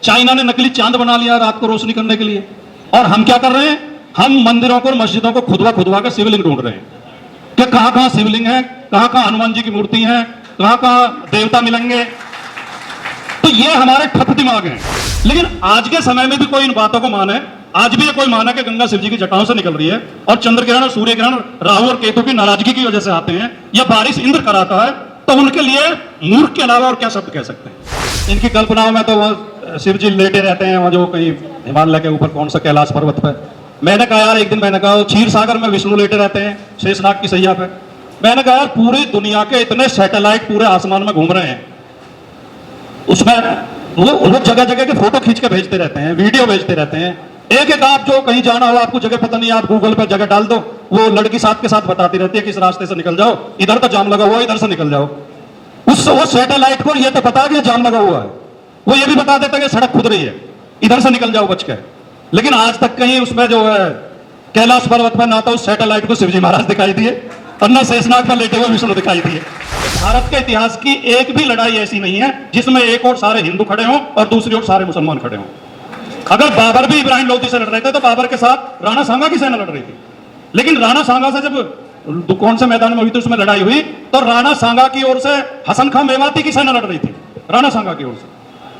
China ने नकली चांद बना लिया रात को रोशनी करने के लिए। और हम क्या कर रहे हैं, हम मंदिरों को और मस्जिदों को खुदवा के शिवलिंग ढूंढ रहे हैं कि कहां कहां शिवलिंग है, कहां कहां हनुमान जी की मूर्ति है, कहां कहां देवता मिलेंगे। तो ये हमारे ठप दिमाग हैं। लेकिन आज के समय में भी कोई इन बातों को माने, आज भी ये कोई माना कि गंगा शिव जी की जटाओं से निकल रही है और चंद्र ग्रहण और सूर्य ग्रहण राहु और केतु की नाराजगी की वजह से आते हैं, या बारिश इंद्र कराता है, तो उनके लिए मूर्ख के अलावा और क्या शब्द कह सकते हैं। इनकी कल्पनाओं में तो वो शिव जी लेटे रहते हैं वहां जो कहीं हिमालय के ऊपर कौन सा कैलाश पर्वत पे। मैंने कहा यार, एक दिन मैंने कहा क्षीर सागर में विष्णु लेटे रहते हैं शेषनाग की सैया पे। मैंने कहा यार, पूरी दुनिया के इतने सैटेलाइट पूरे आसमान में घूम रहे हैं, उसमें वो जगह जगह के फोटो खींच के भेजते रहते हैं, वीडियो भेजते रहते हैं। एक एक आप जो कहीं जाना हो, आपको जगह पता नहीं, आप गूगल पे जगह डाल दो, वो लड़की साथ के साथ बताती रहती है कि इस रास्ते से निकल जाओ, इधर तो जाम लगा हुआ है, इधर से निकल जाओ। वो सैटेलाइट को ये तो पता है कि जाम लगा हुआ है, वो ये भी बता देता है कि सड़क खुद रही है, इधर से निकल जाओ बच के। लेकिन आज तक कहीं उसमें जो है कैलाश पर्वत पर ना तो उस सैटेलाइट को शिवजी महाराज दिखाई दिए और ना शेषनाग पर लेटे हुए विष्णु दिखाई दिए। भारत के इतिहास की एक भी लड़ाई ऐसी नहीं है जिसमें एक और सारे हिंदू खड़े हों और दूसरी ओर सारे मुसलमान खड़े हों। अगर बाबर भी इब्राहिम लोधी से लड़ रहे थे तो बाबर के साथ राणा सांगा की सेना लड़ रही थी। लेकिन राणा सांगा से जब कौन से मैदान में हुई थी उसमें लड़ाई हुई, तो राणा सांगा की ओर से हसन खां मेवाती की सेना लड़ रही थी, राणा सांगा की ओर से।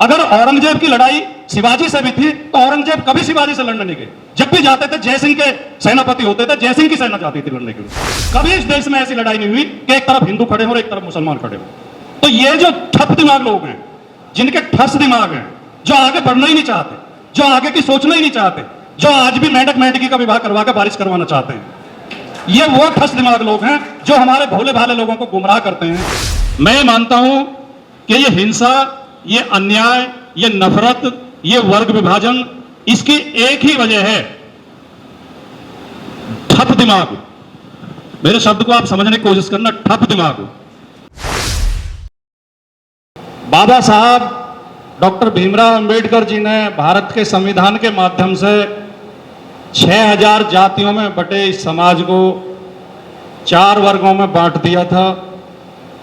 अगर औरंगजेब की लड़ाई शिवाजी से भी थी तो औरंगजेब कभी शिवाजी से लड़ने नहीं गए। जब भी जाते थे जयसिंह के सेनापति होते थे, जयसिंह की सेना जाती थी लड़ने के लिए। कभी इस देश में ऐसी लड़ाई नहीं हुई कि एक तरफ हिंदू खड़े हो और एक तरफ मुसलमान खड़े हो। तो ये जो ठप दिमाग लोग हैं, जिनके ठस दिमाग हैं, जो आगे बढ़ना ही नहीं चाहते, जो आगे की सोचना ही नहीं चाहते, जो आज भी मेंढक मेंढकी का विवाह करवा के बारिश करवाना चाहते हैं, ये वो ठस दिमाग लोग हैं जो हमारे भोले भाले लोगों को गुमराह करते हैं। मैं मानता हूं कि ये हिंसा, ये अन्याय, ये नफरत, ये वर्ग विभाजन, इसकी एक ही वजह है, ठप दिमाग। मेरे शब्द को आप समझने की कोशिश करना, ठप दिमाग। बाबा साहब डॉक्टर भीमराव अंबेडकर जी ने भारत के संविधान के माध्यम से 6000 जातियों में बटे इस समाज को 4 वर्गों में बांट दिया था।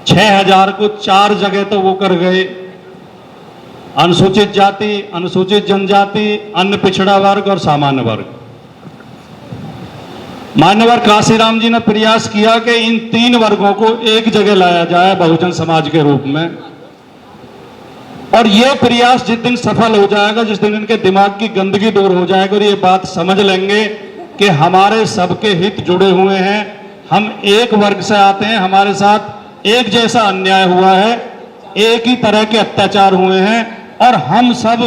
6000 को 4 जगह तो वो कर गए, अनुसूचित जाति, अनुसूचित जनजाति, अन्य पिछड़ा वर्ग और सामान्य वर्ग। मान्यवर काशीराम जी ने प्रयास किया कि इन 3 वर्गों को एक जगह लाया जाए बहुजन समाज के रूप में। और यह प्रयास जिस दिन सफल हो जाएगा, जिस दिन इनके दिमाग की गंदगी दूर हो जाएगी और ये बात समझ लेंगे कि हमारे सबके हित जुड़े हुए हैं, हम एक वर्ग से आते हैं, हमारे साथ एक जैसा अन्याय हुआ है, एक ही तरह के अत्याचार हुए हैं और हम सब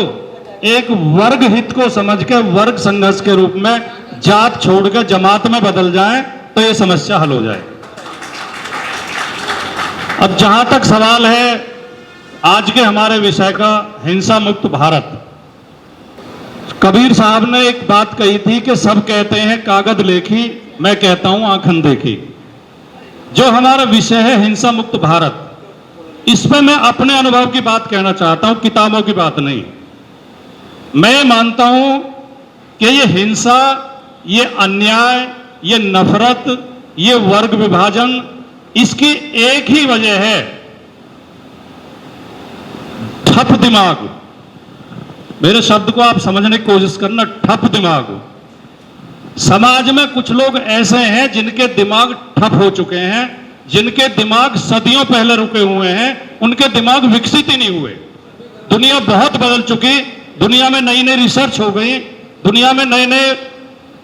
एक वर्ग हित को समझ के वर्ग संघर्ष के रूप में जात छोड़ के जमात में बदल जाएं तो ये समस्या हल हो जाए। अब जहां तक सवाल है आज के हमारे विषय का, हिंसा मुक्त भारत, कबीर साहब ने एक बात कही थी कि सब कहते हैं कागज लेखी, मैं कहता हूं आंखन देखी। जो हमारा विषय है हिंसा मुक्त भारत, इस पे मैं अपने अनुभव की बात कहना चाहता हूं, किताबों की बात नहीं। मैं मानता हूं कि ये हिंसा, ये अन्याय, ये नफरत, ये वर्ग विभाजन, इसकी एक ही वजह है, ठप दिमाग। मेरे शब्द को आप समझने की कोशिश करना, ठप दिमाग। समाज में कुछ लोग ऐसे हैं जिनके दिमाग ठप हो चुके हैं, जिनके दिमाग सदियों पहले रुके हुए हैं, उनके दिमाग विकसित ही नहीं हुए। दुनिया बहुत बदल चुकी, दुनिया में नई नई रिसर्च हो गई, दुनिया में नए नए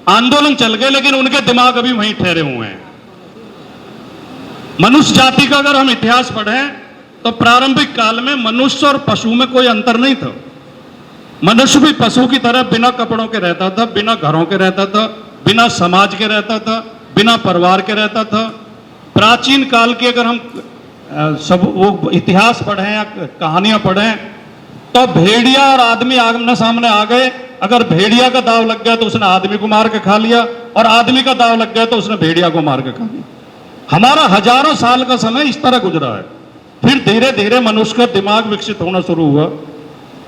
आंदोलन चल गए, लेकिन उनके दिमाग अभी वहीं ठहरे हुए हैं। मनुष्य जाति का अगर हम इतिहास पढ़ें तो प्रारंभिक काल में मनुष्य और पशु में कोई अंतर नहीं था। मनुष्य भी पशु की तरह बिना कपड़ों के रहता था, बिना घरों के रहता था, बिना समाज के रहता था, बिना परिवार के रहता था। प्राचीन काल की अगर हम सब वो इतिहास पढ़ें या कहानियां पढ़ें तो भेड़िया और आदमी आमने सामने आ गए। अगर भेड़िया का दाव लग गया तो उसने आदमी को मार के खा लिया, और आदमी का दाव लग गया तो उसने भेड़िया को मार के खा लिया। हमारा हजारों साल का समय इस तरह गुजरा है। फिर धीरे धीरे मनुष्य का दिमाग विकसित होना शुरू हुआ,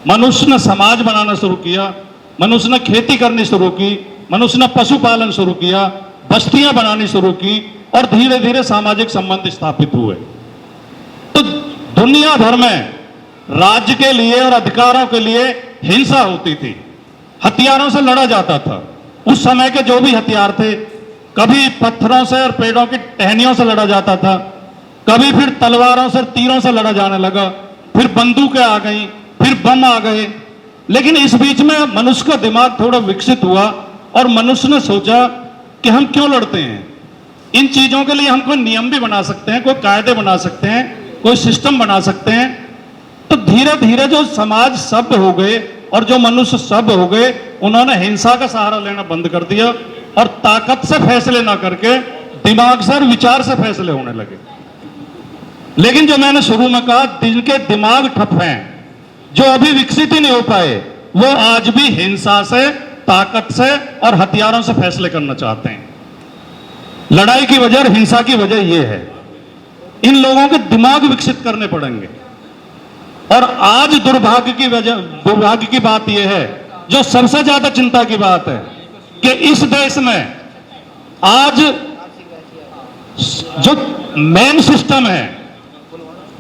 मनुष्य ने समाज बनाना शुरू किया, मनुष्य ने खेती करनी शुरू की, मनुष्य ने पशुपालन शुरू किया, बस्तियां बनानी शुरू की, और धीरे धीरे सामाजिक संबंध स्थापित हुए। तो दुनिया भर में राज्य के लिए और अधिकारों के लिए हिंसा होती थी, हथियारों से लड़ा जाता था। उस समय के जो भी हथियार थे, कभी पत्थरों से और पेड़ों की टहनियों से लड़ा जाता था, कभी फिर तलवारों से तीरों से लड़ा जाने लगा, फिर बंदूकें आ गई, फिर बम आ गए। लेकिन इस बीच में मनुष्य का दिमाग थोड़ा विकसित हुआ और मनुष्य ने सोचा कि हम क्यों लड़ते हैं। इन चीजों के लिए हम कोई नियम भी बना सकते हैं, कोई कायदे बना सकते हैं, कोई सिस्टम बना सकते हैं। तो धीरे धीरे जो समाज सभ्य हो गए और जो मनुष्य सभ्य हो गए, उन्होंने हिंसा का सहारा लेना बंद कर दिया और ताकत से फैसले ना करके दिमाग से और विचार से फैसले होने लगे। लेकिन जो मैंने शुरू में कहा, जिनके दिमाग ठप हैं, जो अभी विकसित ही नहीं हो पाए, वो आज भी हिंसा से, ताकत से और हथियारों से फैसले करना चाहते हैं। लड़ाई की वजह और हिंसा की वजह यह है, इन लोगों के दिमाग विकसित करने पड़ेंगे। और आज दुर्भाग्य की बात यह है, जो सबसे ज्यादा चिंता की बात है, कि इस देश में आज जो मेन सिस्टम है,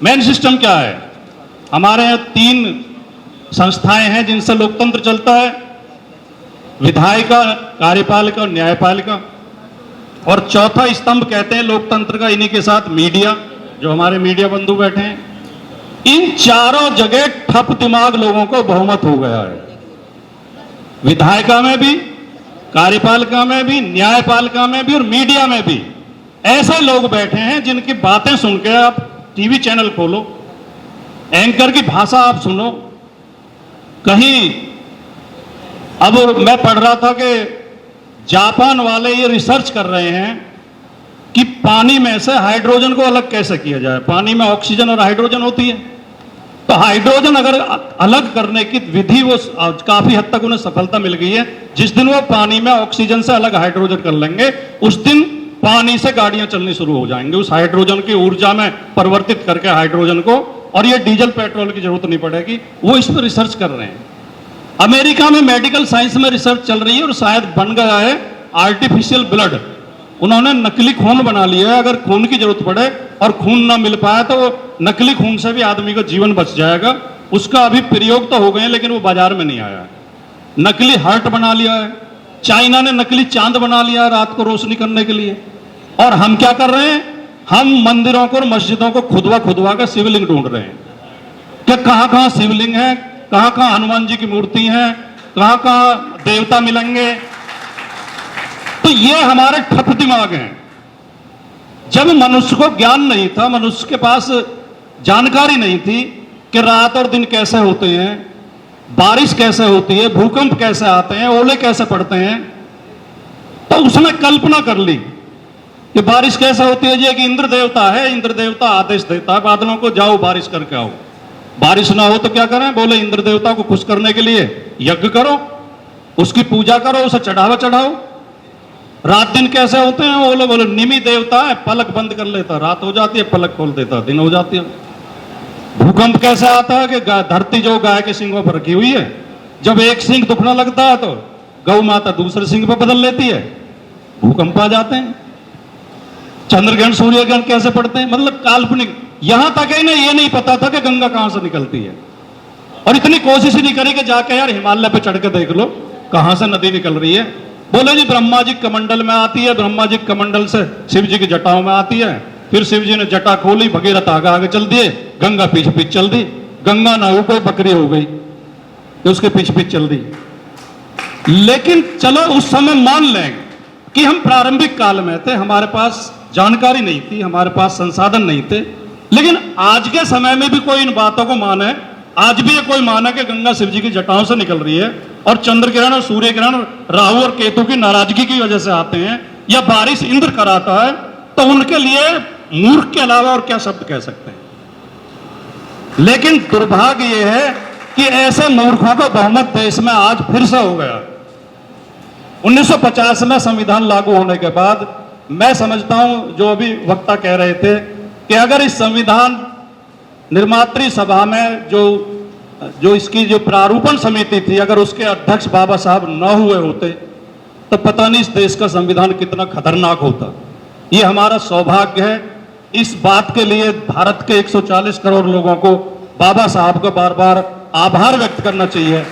मेन सिस्टम क्या है? हमारे यहां 3 संस्थाएं हैं जिनसे लोकतंत्र चलता है, विधायिका, कार्यपालिका और न्यायपालिका। और चौथा स्तंभ कहते हैं लोकतंत्र का, इन्हीं के साथ मीडिया, जो हमारे मीडिया बंधु बैठे हैं। इन चारों जगह ठप दिमाग लोगों को बहुमत हो गया है। विधायिका में भी, कार्यपालिका में भी, न्यायपालिका में भी और मीडिया में भी ऐसे लोग बैठे हैं जिनकी बातें सुन के, आप टीवी चैनल खोलो, एंकर की भाषा आप सुनो। कहीं अब मैं पढ़ रहा था कि जापान वाले ये रिसर्च कर रहे हैं कि पानी में से हाइड्रोजन को अलग कैसे किया जाए। पानी में ऑक्सीजन और हाइड्रोजन होती है, तो हाइड्रोजन अगर अलग करने की विधि, वो काफी हद तक उन्हें सफलता मिल गई है। जिस दिन वो पानी में ऑक्सीजन से अलग हाइड्रोजन कर लेंगे, उस दिन पानी से गाड़ियां चलनी शुरू हो जाएंगी, उस हाइड्रोजन की ऊर्जा में परिवर्तित करके हाइड्रोजन को, और ये डीजल पेट्रोल की जरूरत नहीं पड़ेगी। वो इस पर रिसर्च कर रहे हैं। अमेरिका में मेडिकल साइंस में रिसर्च चल रही है और शायद बन गया है आर्टिफिशियल ब्लड। उन्होंने नकली खून बना लिया है। अगर खून की जरूरत पड़े और खून ना मिल पाए तो नकली खून से भी आदमी का जीवन बच जाएगा। उसका अभी प्रयोग तो हो गए हैं, लेकिन वो बाजार में नहीं आया है। नकली हार्ट बना लिया है। चाइना ने नकली चांद बना लिया है रात को रोशनी करने के लिए। और हम क्या कर रहे हैं? हम मंदिरों को और मस्जिदों को खुदवा कर शिवलिंग ढूंढ रहे हैं कि कहां कहां शिवलिंग है, कहां कहां हनुमान जी की मूर्ति है, कहां कहां देवता मिलेंगे। तो ये हमारे ठप दिमाग हैं। जब मनुष्य को ज्ञान नहीं था, मनुष्य के पास जानकारी नहीं थी कि रात और दिन कैसे होते हैं, बारिश कैसे होती है, भूकंप कैसे आते हैं, ओले कैसे पड़ते हैं, तो उसने कल्पना कर ली कि बारिश कैसे होती है। जी कि इंद्र देवता है, इंद्र देवता आदेश देता है बादलों को, जाओ बारिश करके आओ। बारिश ना हो तो क्या करें? बोले इंद्र देवता को खुश करने के लिए यज्ञ करो, उसकी पूजा करो, उसे चढ़ावा चढ़ाओ। रात दिन कैसे होते हैं? बोले निमि देवता है, पलक बंद कर लेता, रात हो जाती है, पलक खोल देता, दिन हो जाती है। भूकंप कैसे आता है? कि धरती जो गाय के सिंगों पर रखी हुई है, जब एक सिंग दुखने लगता है तो गौ माता दूसरे सिंग पर बदल लेती है, भूकंप आ जाते हैं। चंद्रग्रहण, सूर्य ग्रहण कैसे पड़ते हैं? मतलब काल्पनिक। यहां तक इन्हें ये नहीं पता था कि गंगा कहां से निकलती है, और इतनी कोशिश ही नहीं करी कि जाके यार हिमालय पे चढ़ के देख लो कहां से नदी निकल रही है। बोले जी ब्रह्मा जी कमंडल में आती है, ब्रह्मा जी कमंडल से शिव जी की जटाओं में आती है, फिर शिव जी ने जटा खोली, भगीरथ आगे आगे चल दिए, गंगा पीछे पीछे चल दी। गंगा ना हो कोई बकरी हो गई तो उसके पीछे पीछे चल दी। लेकिन चलो उस समय मान लें कि हम प्रारंभिक काल में थे, हमारे पास जानकारी नहीं थी, हमारे पास संसाधन नहीं थे। लेकिन आज के समय में भी कोई इन बातों को माने, आज भी ये कोई माने कि गंगा शिव जी की जटाओं से निकल रही है, और चंद्र ग्रहण और सूर्य ग्रहण राहु और केतु की नाराजगी की वजह से आते हैं, या बारिश इंद्र कराता है, तो उनके लिए मूर्ख के अलावा और क्या शब्द कह सकते हैं। लेकिन दुर्भाग्य यह है कि ऐसे मूर्खों का बहुमत देश में आज फिर से हो गया। 1950 में संविधान लागू होने के बाद मैं समझता हूं, जो अभी वक्ता कह रहे थे, कि अगर इस संविधान निर्मात्री सभा में जो इसकी जो प्रारूपण समिति थी, अगर उसके अध्यक्ष बाबा साहब न हुए होते तो पता नहीं इस देश का संविधान कितना खतरनाक होता। ये हमारा सौभाग्य है। इस बात के लिए भारत के 140 करोड़ लोगों को बाबा साहब का बार बार आभार व्यक्त करना चाहिए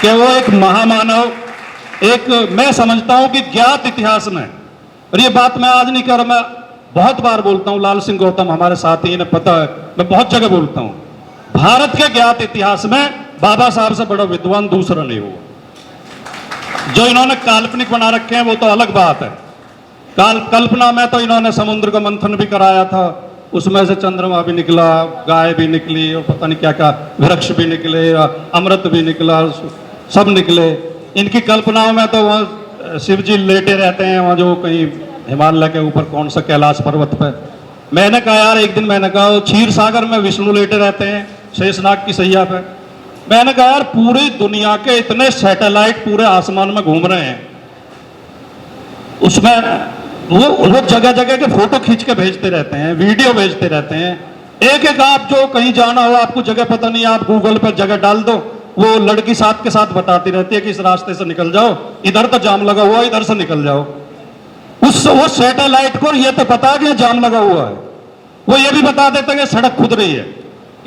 कि वो एक महामानव, एक मैं समझता हूं कि ज्ञात इतिहास में, और ये बात मैं आज नहीं कर रहा, मैं बहुत बार बोलता हूं, लाल सिंह गौतम हमारे साथी, इन्हें पता है, मैं बहुत जगह बोलता हूं, भारत के ज्ञात इतिहास में बाबा साहब से बड़ा विद्वान दूसरा नहीं हुआ। जो इन्होंने काल्पनिक बना रखे हैं वो तो अलग बात है। कल्पना में तो इन्होंने समुद्र का मंथन भी कराया था, उसमें से चंद्रमा भी निकला, गाय भी निकली, और पता नहीं क्या क्या वृक्ष भी निकले, अमृत भी निकला, सब निकले। इनकी कल्पनाओं में तो वहाँ शिव जी लेटे रहते हैं, वहाँ जो कहीं हिमालय के ऊपर कौन सा कैलाश पर्वत पे। मैंने कहा यार, एक दिन मैंने कहा क्षीर सागर में विष्णु लेटे रहते हैं शेषनाग की सैया पे। मैंने कहा यार, पूरी दुनिया के इतने सैटेलाइट पूरे आसमान में घूम रहे हैं, उसमें वो जगह जगह के फोटो खींच के भेजते रहते हैं, वीडियो भेजते रहते हैं। एक एक आप जो कहीं जाना हो, आपको जगह पता नहीं, आप गूगल पर जगह डाल दो, वो लड़की साथ के साथ बताती रहती है कि इस रास्ते से निकल जाओ, इधर तो जाम लगा हुआ है, इधर से निकल जाओ। वो सैटेलाइट को ये तो पता कि जाम लगा हुआ है, वो ये भी बता देते हैं कि सड़क खुद रही है,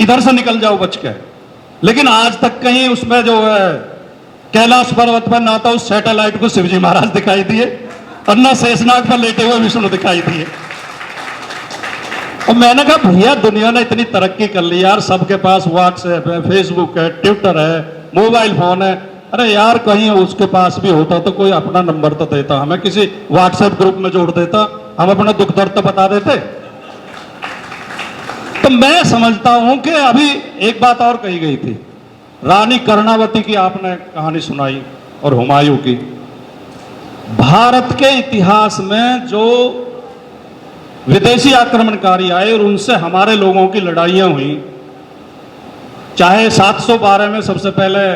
इधर से निकल जाओ बच के। लेकिन आज तक कहीं उसमें जो है कैलाश पर्वत पर ना तो उस सैटेलाइट को शिवजी महाराज दिखाई दिए और ना शेषनाग पर लेटे हुए विष्णु दिखाई दिए। और मैंने कहा भैया, दुनिया ने इतनी तरक्की कर ली यार, सबके पास व्हाट्सएप है, फेसबुक है, ट्विटर है, मोबाइल फोन है। अरे यार, कहीं उसके पास भी होता तो कोई अपना नंबर तो देता, हमें किसी व्हाट्सएप ग्रुप में जोड़ देता, हम अपना दुख दर्द तो बता देते। तो मैं समझता हूं कि अभी एक बात और कही गई थी, रानी कर्णावती की आपने कहानी सुनाई और हुमायूं की। भारत के इतिहास में जो विदेशी आक्रमणकारी आए और उनसे हमारे लोगों की लड़ाइयां हुई, चाहे 712 में सबसे पहले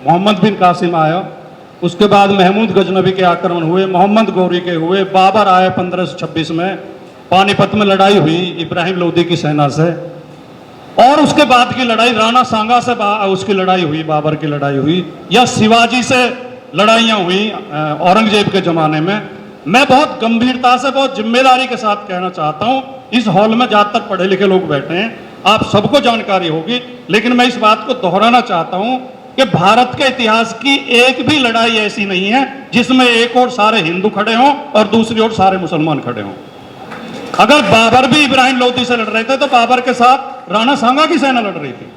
मोहम्मद बिन कासिम आया, उसके बाद महमूद गजनबी के आक्रमण हुए, मोहम्मद गौरी के हुए, बाबर आए 1526 में, पानीपत में लड़ाई हुई इब्राहिम लोदी की सेना से, और उसके बाद की लड़ाई राणा सांगा से उसकी लड़ाई हुई, बाबर की लड़ाई हुई, या शिवाजी से लड़ाइयां हुई औरंगजेब के जमाने में। मैं बहुत गंभीरता से, बहुत जिम्मेदारी के साथ कहना चाहता हूं, इस हॉल में ज्यादातर पढ़े लिखे लोग बैठे हैं, आप सबको जानकारी होगी, लेकिन मैं इस बात को दोहराना चाहता हूं कि भारत के इतिहास की एक भी लड़ाई ऐसी नहीं है जिसमें एक ओर सारे हिंदू खड़े हों और दूसरी ओर सारे मुसलमान खड़े हों। अगर बाबर भी इब्राहिम लोदी से लड़ रहे थे तो बाबर के साथ राणा सांगा की सेना लड़ रही थी,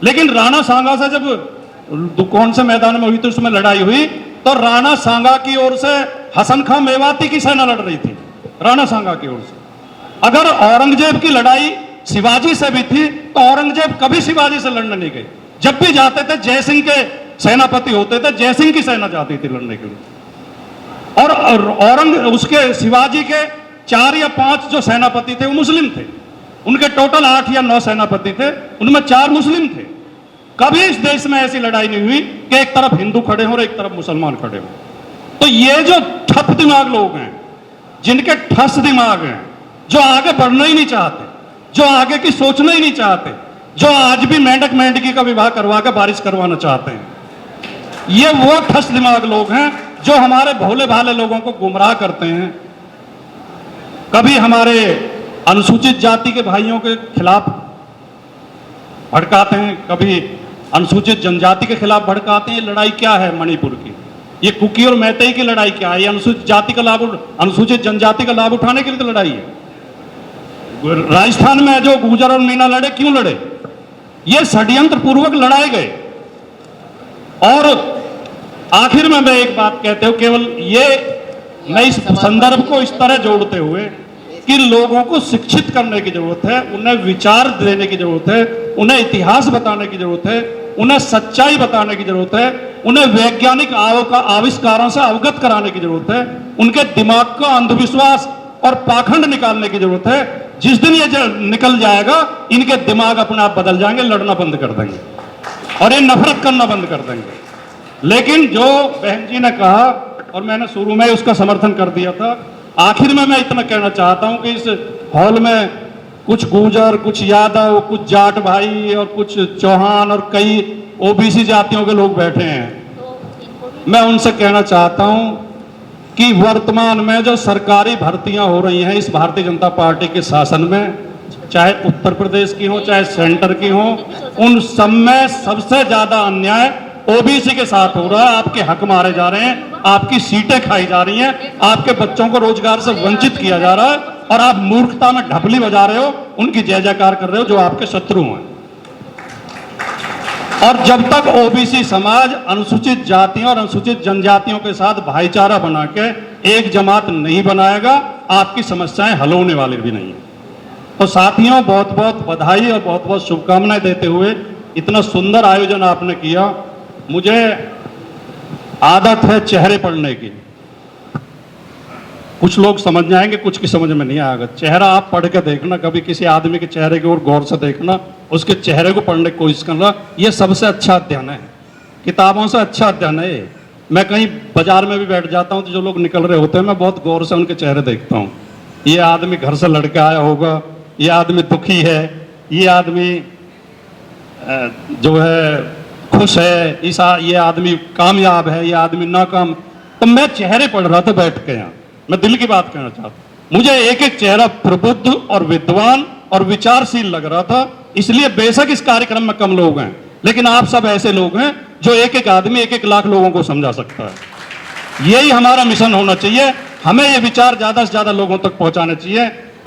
लेकिन राणा सांगा से जब कौन से मैदान में हुई थी उसमें लड़ाई हुई, तो राणा सांगा की ओर से हसन खां मेवाती की सेना लड़ रही थी, राणा सांगा की ओर से। अगर औरंगजेब की लड़ाई शिवाजी से भी थी तो औरंगजेब कभी शिवाजी से लड़ने नहीं गए। जब भी जाते थे जयसिंह के सेनापति होते थे, जयसिंह की सेना जाती थी लड़ने के लिए। और उसके शिवाजी के 4 या 5 जो सेनापति थे वो मुस्लिम थे, उनके टोटल 8 या 9 सेनापति थे, उनमें 4 मुस्लिम थे। कभी इस देश में ऐसी लड़ाई नहीं हुई कि एक तरफ हिंदू खड़े हों और एक तरफ मुसलमान खड़े हों। तो ये जो ठप दिमाग लोग हैं, जिनके ठस दिमाग हैं, जो आगे बढ़ना ही नहीं चाहते, जो आगे की सोचना ही नहीं चाहते, जो आज भी मेंढक मेंढकी का विवाह करवा के बारिश करवाना चाहते हैं, ये वो ठस दिमाग लोग हैं जो हमारे भोले भाले लोगों को गुमराह करते हैं। कभी हमारे अनुसूचित जाति के भाइयों के खिलाफ भड़काते हैं, कभी अनुसूचित जनजाति के खिलाफ भड़काते हैं। लड़ाई क्या है मणिपुर की? ये कुकी और मैतेई की लड़ाई क्या है? ये अनुसूचित जाति का लाभ, अनुसूचित जनजाति का लाभ उठाने के लिए तो लड़ाई है। राजस्थान में जो गुर्जर और मीणा लड़े, क्यों लड़े? ये षड्यंत्र पूर्वक लड़ाए गए। और आखिर में मैं एक बात कहते हूं, केवल ये मैं इस संदर्भ को इस तरह जोड़ते हुए कि लोगों को शिक्षित करने की जरूरत है, उन्हें विचार देने की जरूरत है, उन्हें इतिहास बताने की जरूरत है, उन्हें सच्चाई बताने की जरूरत है, उन्हें वैज्ञानिक आविष्कारों से अवगत कराने की जरूरत है, उनके दिमाग का अंधविश्वास और पाखंड निकालने की जरूरत है। जिस दिन ये निकल जाएगा, इनके दिमाग अपने आप बदल जाएंगे, लड़ना बंद कर देंगे और ये नफरत करना बंद कर देंगे। लेकिन जो बहन जी ने कहा, और मैंने शुरू में उसका समर्थन कर दिया था, आखिर में मैं इतना कहना चाहता हूं कि इस हॉल में कुछ गुर्जर, कुछ यादव, कुछ जाट भाई और कुछ चौहान और कई ओबीसी जातियों के लोग बैठे हैं। मैं उनसे कहना चाहता हूं कि वर्तमान में जो सरकारी भर्तियां हो रही हैं इस भारतीय जनता पार्टी के शासन में, चाहे उत्तर प्रदेश की हो चाहे सेंटर की हो, उन सब में सबसे ज्यादा अन्याय ओबीसी के साथ हो रहा है। आपके हक मारे जा रहे हैं, आपकी सीटें खाई जा रही हैं, आपके बच्चों को रोजगार से वंचित किया जा रहा है, और आप मूर्खता में ढपली बजा रहे हो, उनकी जय जयकार कर रहे हो जो आपके शत्रु हैं। और जब तक ओबीसी समाज अनुसूचित जातियों और अनुसूचित जनजातियों के साथ भाईचारा बना के एक जमात नहीं बनाएगा, आपकी समस्याएं हल होने वाली भी नहीं है। तो साथियों, बहुत बहुत बधाई और बहुत बहुत शुभकामनाएं देते हुए इतना सुंदर आयोजन आपने किया। मुझे आदत है चेहरे पढ़ने की, कुछ लोग समझ जाएंगे, कुछ की समझ में नहीं आएगा। चेहरा आप पढ़ के देखना, कभी किसी आदमी के चेहरे की ओर गौर से देखना, उसके चेहरे को पढ़ने की कोशिश करना, ये सबसे अच्छा अध्ययन है, किताबों से अच्छा अध्ययन है। मैं कहीं बाजार में भी बैठ जाता हूँ तो जो लोग निकल रहे होते हैं, मैं बहुत गौर से उनके चेहरे देखता हूँ। ये आदमी घर से लड़के आया होगा, ये आदमी दुखी है, ये आदमी जो है खुश है, ये आदमी कामयाब है, ये आदमी नाकाम। तो मैं चेहरे पढ़ रहा था बैठ के यहाँ, मैं दिल की बात कहना चाहता हूं। मुझे एक एक चेहरा प्रबुद्ध और विद्वान और विचारशील लग रहा था। इसलिए बेशक इस कार्यक्रम में कम लोग हैं, लेकिन आप सब ऐसे लोग हैं जो एक एक आदमी 1-1 लाख लोगों को समझा सकता है। यही हमारा मिशन होना चाहिए। हमें ये विचार ज्यादा से ज्यादा लोगों तक पहुंचाने चाहिए।